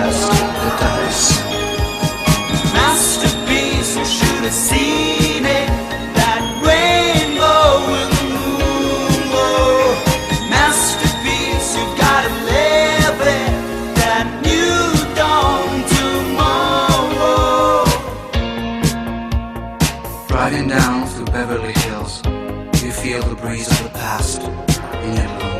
cast the dice. Masterpiece, you should have seen it. That rainbow with the moon glow. Masterpiece, you gotta live it. That new dawn tomorrow. Riding down through Beverly Hills, you feel the breeze of the past in your lungs.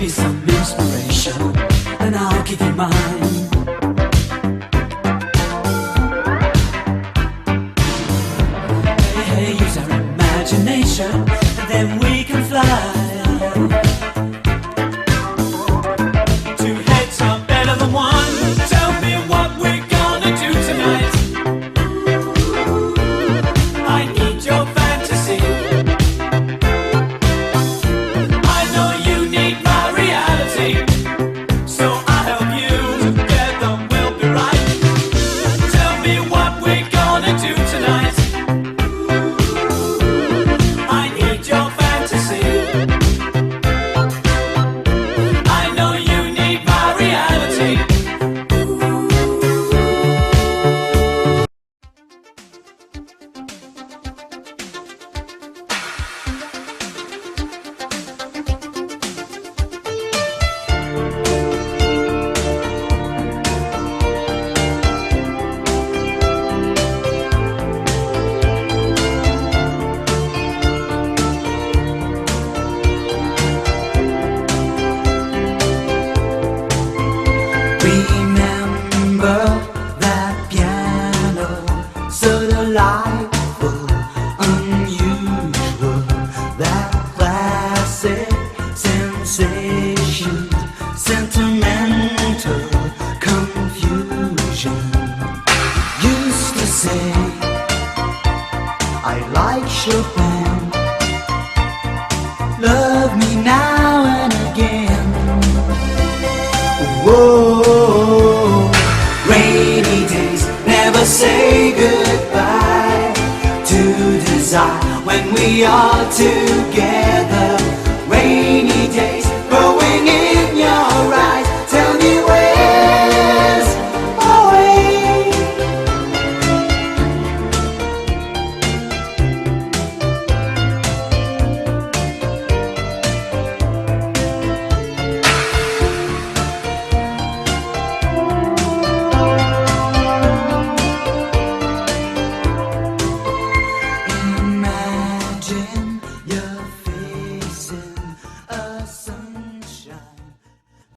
Give you some inspiration, and I'll give you mine. Hey, use our imagination, and then we can fly. Two heads are better than one. Tell me what we're gonna do tonight. I need your fantasy. I know you need my reality. So I'll help you. Together we'll be right. Tell me what we're gonna do tonight. I need your fantasy. I know you need my reality. Remember that piano, so delightful, unusual, that classic sensation, sentimental confusion. Used to say I like Chopin, love me now and again. Whoa, rainy days never say goodbye to desire when we are together.